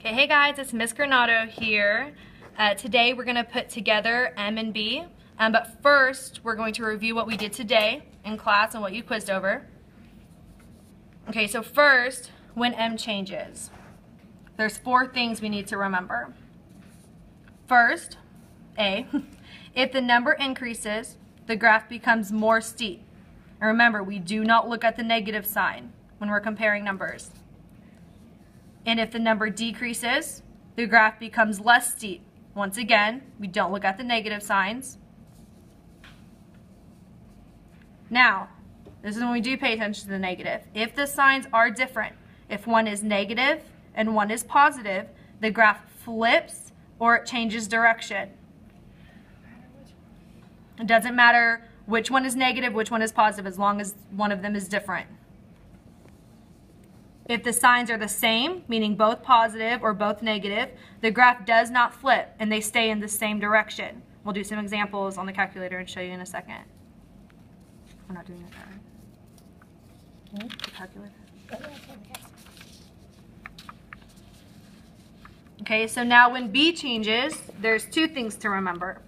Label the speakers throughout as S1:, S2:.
S1: Okay, hey guys, it's Miss Granado here. Today we're going to put together M and B, but first we're going to review what we did today in class and what you quizzed over. Okay, so first, when M changes, there's 4 things we need to remember. First, A, if the number increases, the graph becomes more steep. And remember, we do not look at the negative sign when we're comparing numbers. And if the number decreases, the graph becomes less steep. Once again, we don't look at the negative signs. Now, this is when we do pay attention to the negative. If the signs are different, if one is negative and one is positive, the graph flips or it changes direction. It doesn't matter which one is negative, which one is positive, as long as one of them is different. If the signs are the same, meaning both positive or both negative, the graph does not flip and they stay in the same direction. We'll do some examples on the calculator and show you in a second. We're not doing that right. The calculator. Okay, so now when B changes, there's 2 things to remember.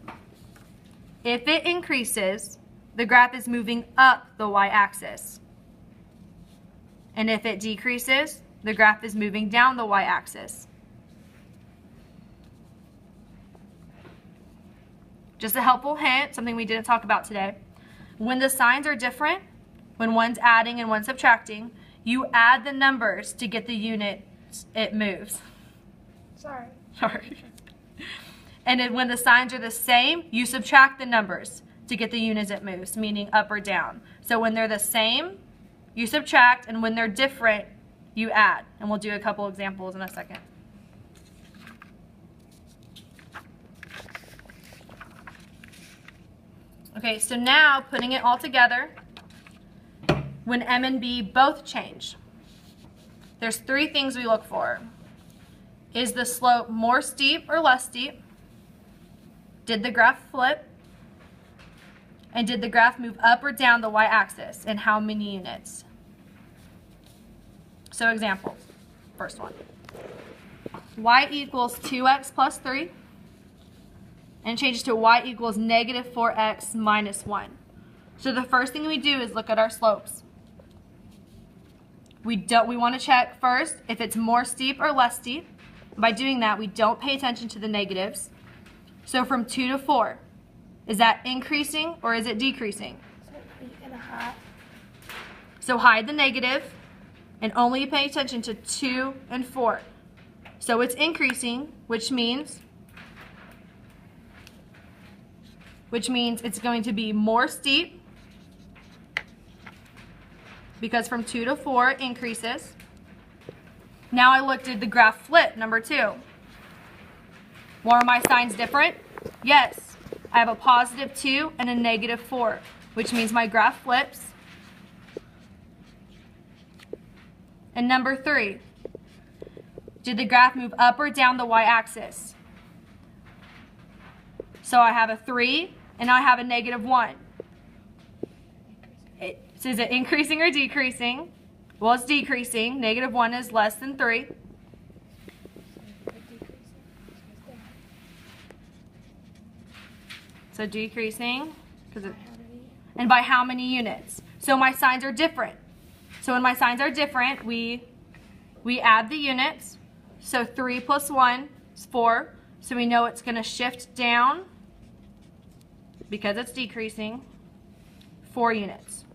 S1: If it increases, the graph is moving up the y-axis. And if it decreases, the graph is moving down the y-axis. Just a helpful hint, something we didn't talk about today. When the signs are different, when one's adding and one's subtracting, you add the numbers to get the unit it moves. Sorry. And then when the signs are the same, you subtract the numbers to get the units it moves, meaning up or down. So when they're the same, you subtract, and when they're different, you add. And we'll do a couple examples in a second. Okay, so now putting it all together, when M and B both change, there's 3 things we look for. Is the slope more steep or less steep? Did the graph flip? And did the graph move up or down the y-axis, and how many units? So example, first one. Y equals 2x plus 3, and changes to y equals negative 4x minus 1. So the first thing we do is look at our slopes. We want to check first if it's more steep or less steep. By doing that, we don't pay attention to the negatives. So from 2 to 4, is that increasing or is it decreasing? So hide the negative and only pay attention to 2 and 4. So it's increasing, which means it's going to be more steep, because from 2 to 4 it increases. Now I looked at the graph flip, number 2. Well, are my signs different? Yes. I have a positive 2 and a negative 4, which means my graph flips. And number 3, did the graph move up or down the y-axis? So I have a 3 and I have a negative 1. So is it increasing or decreasing? Well, it's decreasing. Negative 1 is less than 3. So decreasing, and by how many units? So my signs are different. So when my signs are different, we add the units. So 3 plus 1 is 4. So we know it's going to shift down, because it's decreasing, 4 units.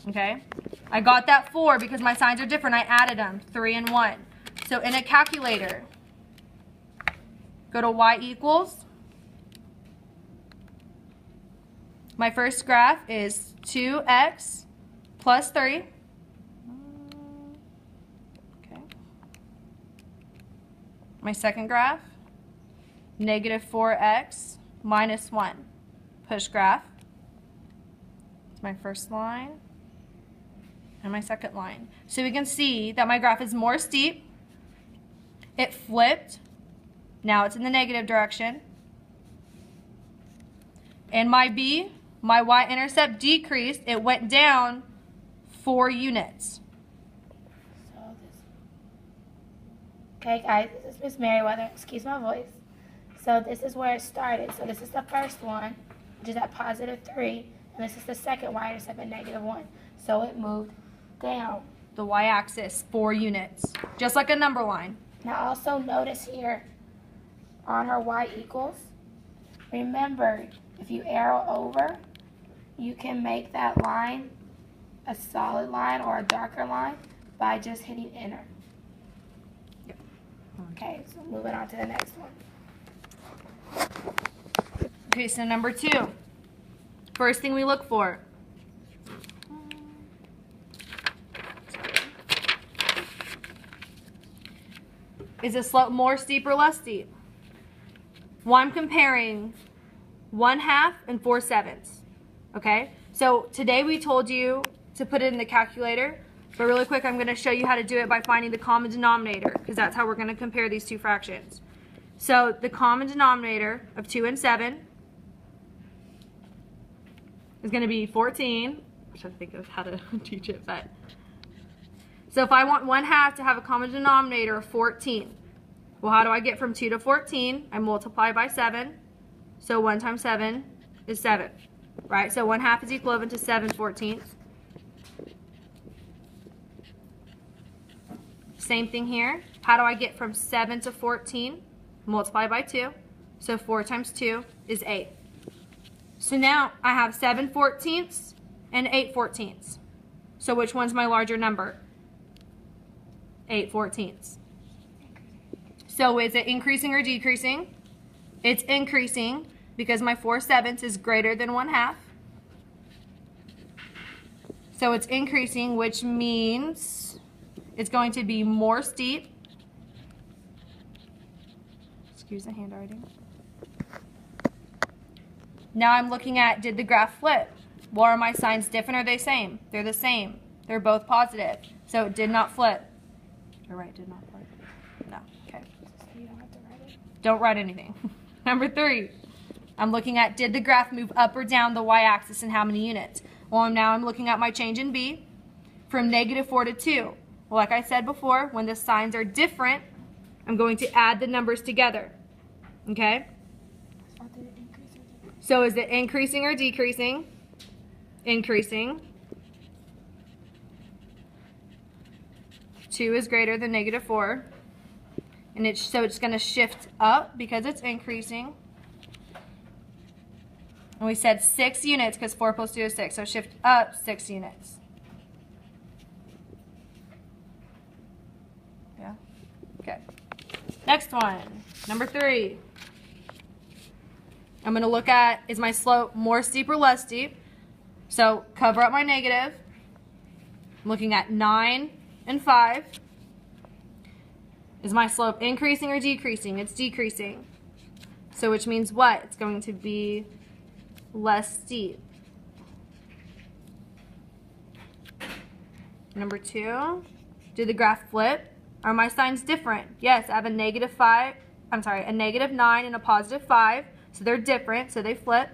S1: Okay? I got that 4 because my signs are different. I added them, 3 and 1. So in a calculator, go to y equals. My first graph is 2x plus 3. Okay. My second graph, negative 4x minus 1. Push graph. It's my first line and my second line. So we can see that my graph is more steep. It flipped. Now it's in the negative direction. And my B, my y-intercept decreased. It went down 4 units.
S2: Okay, guys, this is Miss Merriweather. Excuse my voice. So this is where it started. So this is the first one, which is at +3, and this is the second y-intercept at -1. So it moved down.
S1: The y-axis, 4 units, just like a number line.
S2: Now also notice here on her y equals, remember, if you arrow over, you can make that line a solid line or a darker line by just hitting enter.
S1: Yep.
S2: Okay, so moving on to the next one.
S1: Okay, so number 2. First thing we look for. Is the slope more steep or less steep? Well, I'm comparing 1/2 and 4/7. Okay, so today we told you to put it in the calculator, but really quick I'm going to show you how to do it by finding the common denominator, because that's how we're going to compare these two fractions. So the common denominator of 2 and 7 is going to be 14. I'm trying to think of how to teach it, but so if I want 1/2 to have a common denominator of 14, well, how do I get from 2 to 14? I multiply by 7. So 1 times 7 is 7, right? So 1/2 is equivalent to 7/14. Same thing here. How do I get from 7 to 14? Multiply by 2. So 4 times 2 is 8. So now I have 7/14 and 8/14. So which one's my larger number? 8/14. So is it increasing or decreasing? It's increasing because my 4/7 is greater than 1/2. So it's increasing, which means it's going to be more steep. Excuse the handwriting. Now I'm looking at, did the graph flip? Well, are my signs different or are they same? They're the same. They're both positive. So it did not flip. You're right, did not flip. No, okay.
S2: You don't have to write it.
S1: Don't write anything. Number 3, I'm looking at, did the graph move up or down the y-axis and how many units? Well, now I'm looking at my change in B from -4 to 2. Well, like I said before, when the signs are different, I'm going to add the numbers together. Okay? So is it increasing or decreasing? Increasing. 2 is greater than -4. And so it's going to shift up because it's increasing. And we said 6 units because 4 plus 2 is 6. So shift up 6 units. Yeah? Okay. Next one. Number 3. I'm going to look at, is my slope more steep or less steep? So cover up my negative. I'm looking at 9 and 5. Is my slope increasing or decreasing? It's decreasing. So which means what? It's going to be less steep. Number 2, did the graph flip? Are my signs different? Yes, I have a -9 and a +5. So they're different, so they flip.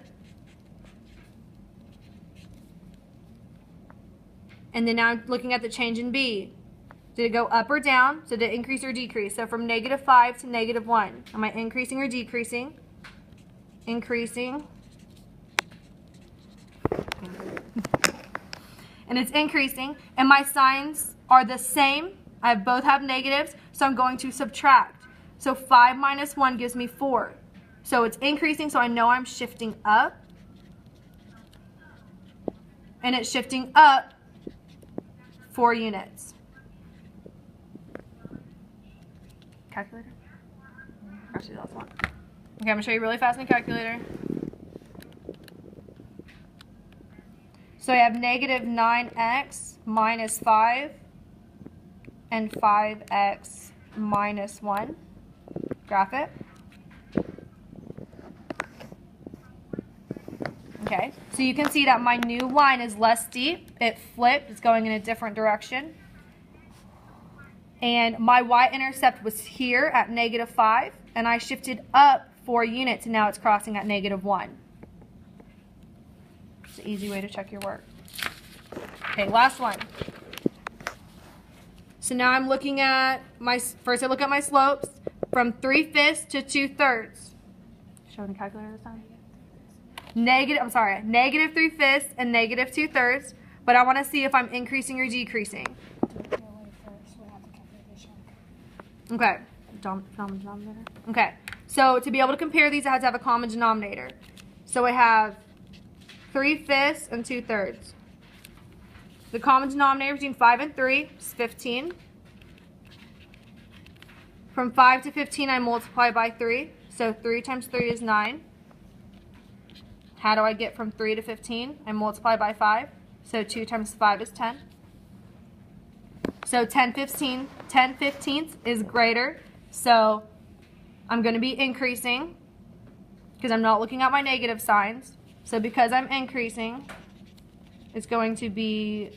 S1: And then now I'm looking at the change in B. Did it go up or down? So did it increase or decrease? So from -5 to -1. Am I increasing or decreasing? Increasing. And it's increasing. And my signs are the same. I both have negatives, so I'm going to subtract. So 5 minus 1 gives me 4. So it's increasing, so I know I'm shifting up. And it's shifting up 4 units. Calculator? Actually, that's one. Okay, I'm going to show you really fast in the calculator. So I have -9x minus 5 and 5x minus 1. Graph it. Okay, so you can see that my new line is less steep. It flipped. It's going in a different direction. And my y-intercept was here at -5, and I shifted up 4 units, and now it's crossing at -1. It's an easy way to check your work. Okay, last one. So now I'm looking at first I look at my slopes from 3/5 to 2/3. Showing the calculator this time. Negative 3/5 and negative 2/3. But I want to see if I'm increasing or decreasing. Okay. Denominator. Okay. So to be able to compare these, I have to have a common denominator. So I have 3/5 and 2/3. The common denominator between 5 and 3 is 15. From 5 to 15, I multiply by 3. So 3 times 3 is 9. How do I get from 3 to 15? I multiply by 5. So 2 times 5 is 10. So 10 fifteenths is greater. So I'm going to be increasing because I'm not looking at my negative signs. So because I'm increasing, it's going to be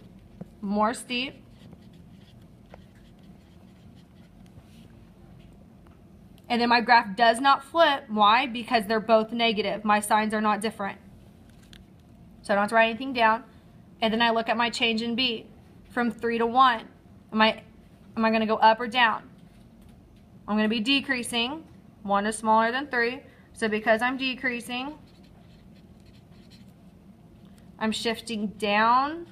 S1: more steep. And then my graph does not flip. Why? Because they're both negative. My signs are not different. So I don't have to write anything down. And then I look at my change in B from 3 to 1. Am I going to go up or down? I'm going to be decreasing. 1 is smaller than 3. So because I'm decreasing, I'm shifting down.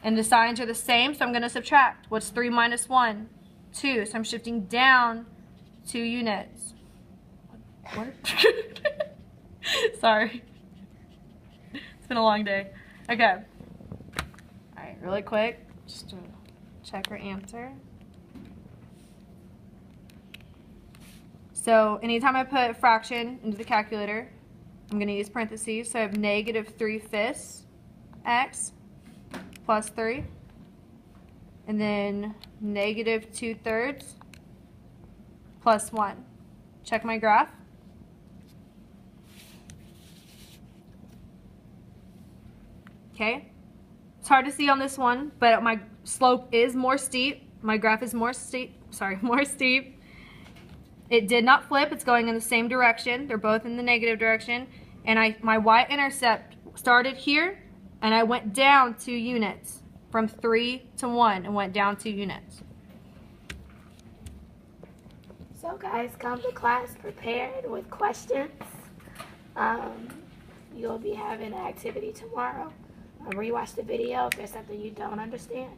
S1: And the signs are the same, so I'm going to subtract. What's 3 minus 1? 2. So I'm shifting down 2 units. What? Sorry. It's been a long day. Okay. Alright, really quick, just to check our answer. So anytime I put a fraction into the calculator, I'm going to use parentheses. So I have negative 3/5 x plus 3. And then negative 2/3 plus 1. Check my graph. Okay. It's hard to see on this one, but my slope is more steep. My graph is more steep. More steep. It did not flip. It's going in the same direction. They're both in the negative direction. And my y-intercept started here, and I went down 2 units. From 3 to 1 and went down 2 units.
S2: So guys, come to class prepared with questions. You'll be having an activity tomorrow. Rewatch the video if there's something you don't understand.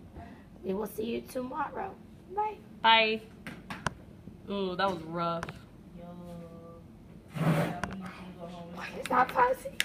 S2: We will see you tomorrow. Bye.
S1: Bye. Ooh, that was rough.
S2: It's not pausing.